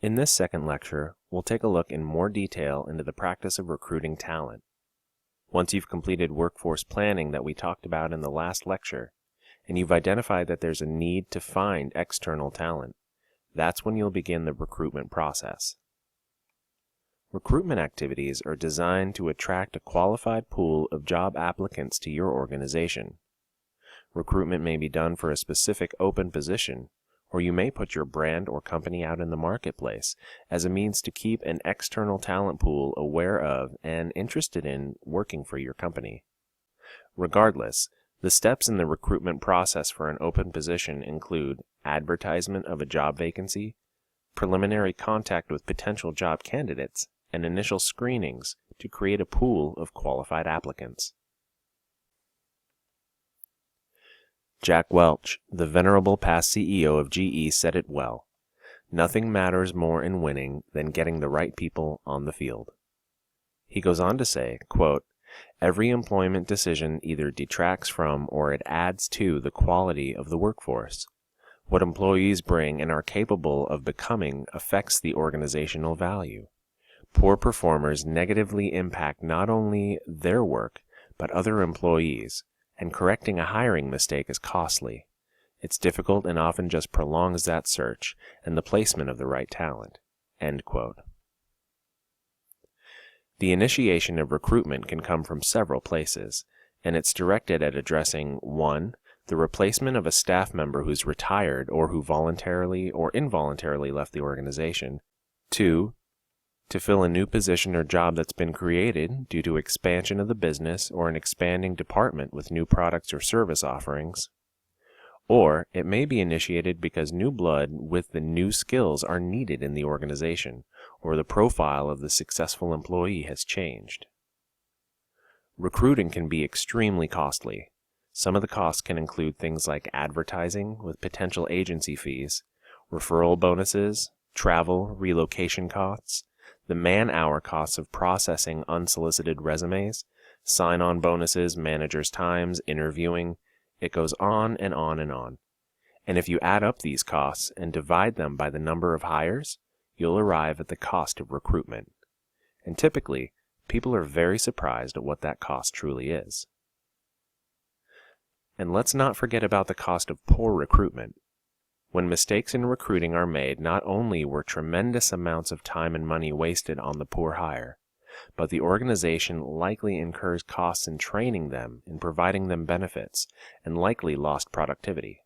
In this second lecture, we'll take a look in more detail into the practice of recruiting talent. Once you've completed workforce planning that we talked about in the last lecture, and you've identified that there's a need to find external talent, that's when you'll begin the recruitment process. Recruitment activities are designed to attract a qualified pool of job applicants to your organization. Recruitment may be done for a specific open position, or you may put your brand or company out in the marketplace as a means to keep an external talent pool aware of and interested in working for your company. Regardless, the steps in the recruitment process for an open position include advertisement of a job vacancy, preliminary contact with potential job candidates, and initial screenings to create a pool of qualified applicants. Jack Welch, the venerable past CEO of GE, said it well. Nothing matters more in winning than getting the right people on the field. He goes on to say, quote, "Every employment decision either detracts from or it adds to the quality of the workforce. What employees bring and are capable of becoming affects the organizational value. Poor performers negatively impact not only their work, but other employees, and correcting a hiring mistake is costly. It's difficult and often just prolongs that search and the placement of the right talent." End quote. The initiation of recruitment can come from several places, and it's directed at addressing 1. The replacement of a staff member who's retired or who voluntarily or involuntarily left the organization. 2. To fill a new position or job that's been created due to expansion of the business or an expanding department with new products or service offerings. Or it may be initiated because new blood with the new skills are needed in the organization, or the profile of the successful employee has changed. Recruiting can be extremely costly. Some of the costs can include things like advertising with potential agency fees, referral bonuses, travel, relocation costs, the man-hour costs of processing unsolicited resumes, sign-on bonuses, managers' times, interviewing. It goes on and on and on. And if you add up these costs and divide them by the number of hires, you'll arrive at the cost of recruitment. And typically, people are very surprised at what that cost truly is. And let's not forget about the cost of poor recruitment. When mistakes in recruiting are made, not only were tremendous amounts of time and money wasted on the poor hire, but the organization likely incurs costs in training them, in providing them benefits, and likely lost productivity.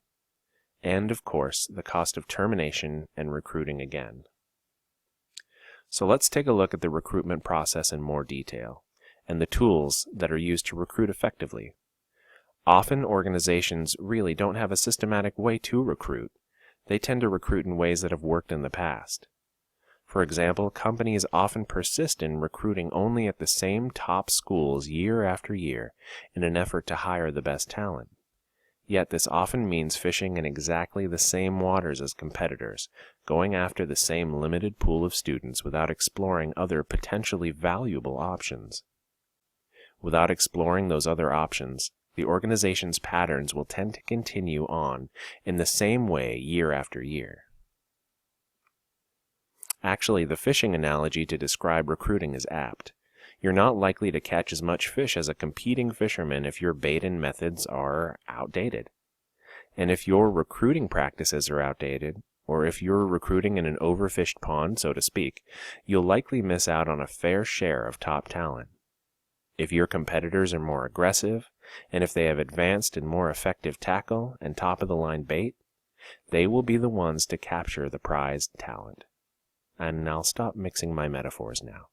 And, of course, the cost of termination and recruiting again. So let's take a look at the recruitment process in more detail, and the tools that are used to recruit effectively. Often organizations really don't have a systematic way to recruit. They tend to recruit in ways that have worked in the past. For example, companies often persist in recruiting only at the same top schools year after year in an effort to hire the best talent. Yet this often means fishing in exactly the same waters as competitors, going after the same limited pool of students without exploring other potentially valuable options. Without exploring those other options, the organization's patterns will tend to continue on in the same way year after year. Actually, the fishing analogy to describe recruiting is apt. You're not likely to catch as much fish as a competing fisherman if your bait and methods are outdated. And if your recruiting practices are outdated, or if you're recruiting in an overfished pond, so to speak, you'll likely miss out on a fair share of top talent. If your competitors are more aggressive, and if they have advanced and more effective tackle and top-of-the-line bait, they will be the ones to capture the prized talent. And I'll stop mixing my metaphors now.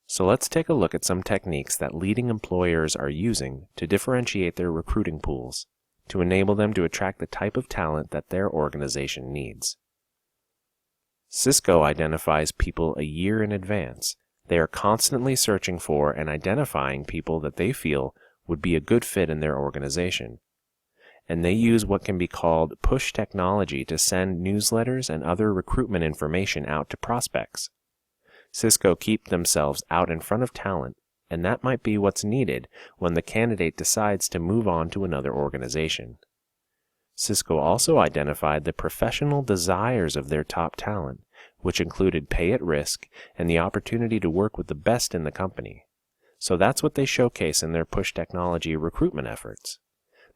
So let's take a look at some techniques that leading employers are using to differentiate their recruiting pools, to enable them to attract the type of talent that their organization needs. Cisco identifies people a year in advance. They are constantly searching for and identifying people that they feel would be a good fit in their organization. And they use what can be called push technology to send newsletters and other recruitment information out to prospects. Cisco keep themselves out in front of talent, and that might be what's needed when the candidate decides to move on to another organization. Cisco also identified the professional desires of their top talent which included pay at risk and the opportunity to work with the best in the company. So that's what they showcase in their push technology recruitment efforts.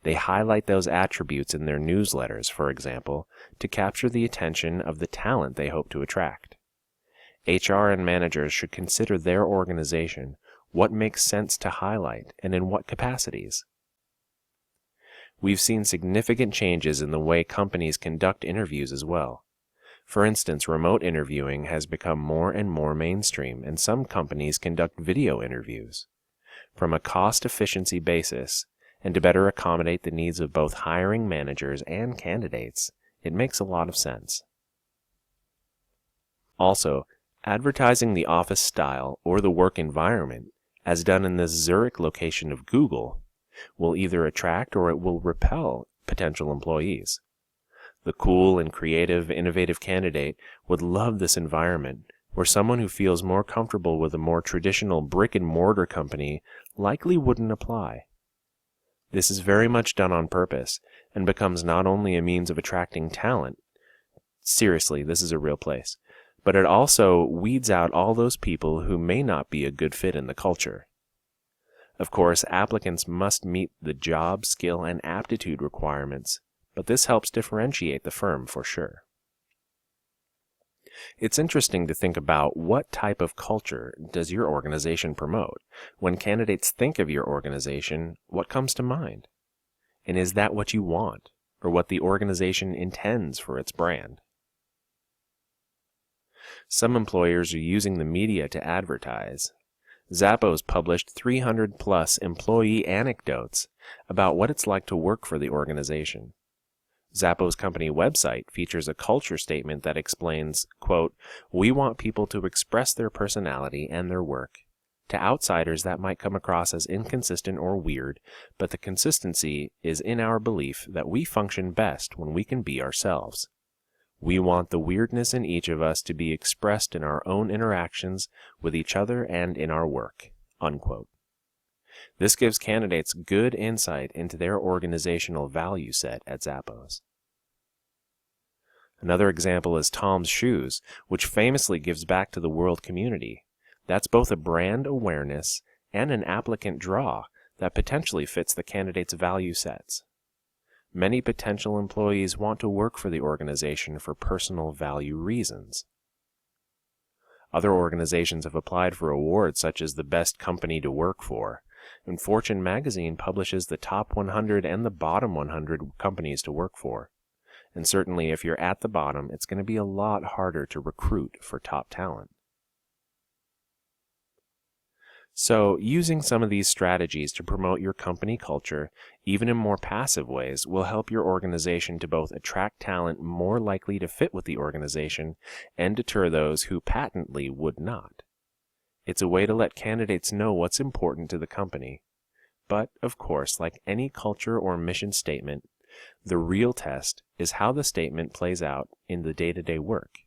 They highlight those attributes in their newsletters, for example, to capture the attention of the talent they hope to attract. HR and managers should consider their organization, what makes sense to highlight, and in what capacities. We've seen significant changes in the way companies conduct interviews as well. For instance, remote interviewing has become more and more mainstream, and some companies conduct video interviews. From a cost efficiency basis, and to better accommodate the needs of both hiring managers and candidates, it makes a lot of sense. Also, advertising the office style or the work environment, as done in this Zurich location of Google, will either attract or it will repel potential employees. The cool and creative, innovative candidate would love this environment, where someone who feels more comfortable with a more traditional brick-and-mortar company likely wouldn't apply. This is very much done on purpose, and becomes not only a means of attracting talent, seriously, this is a real place, but it also weeds out all those people who may not be a good fit in the culture. Of course, applicants must meet the job, skill, and aptitude requirements, but this helps differentiate the firm for sure. It's interesting to think about what type of culture does your organization promote. When candidates think of your organization, what comes to mind? And is that what you want, or what the organization intends for its brand? Some employers are using the media to advertise. Zappos published 300-plus employee anecdotes about what it's like to work for the organization. Zappos' company website features a culture statement that explains, quote, "We want people to express their personality and their work. To outsiders that might come across as inconsistent or weird, but the consistency is in our belief that we function best when we can be ourselves. We want the weirdness in each of us to be expressed in our own interactions with each other and in our work." Unquote. This gives candidates good insight into their organizational value set at Zappos. Another example is Tom's Shoes, which famously gives back to the world community. That's both a brand awareness and an applicant draw that potentially fits the candidate's value sets. Many potential employees want to work for the organization for personal value reasons. Other organizations have applied for awards such as the Best Company to Work For, and Fortune magazine publishes the top 100 and the bottom 100 companies to work for. And certainly if you're at the bottom, it's going to be a lot harder to recruit for top talent. So, using some of these strategies to promote your company culture, even in more passive ways, will help your organization to both attract talent more likely to fit with the organization and deter those who patently would not. It's a way to let candidates know what's important to the company. But, of course, like any culture or mission statement, the real test is how the statement plays out in the day-to-day work.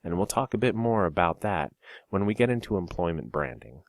And we'll talk a bit more about that when we get into employment branding.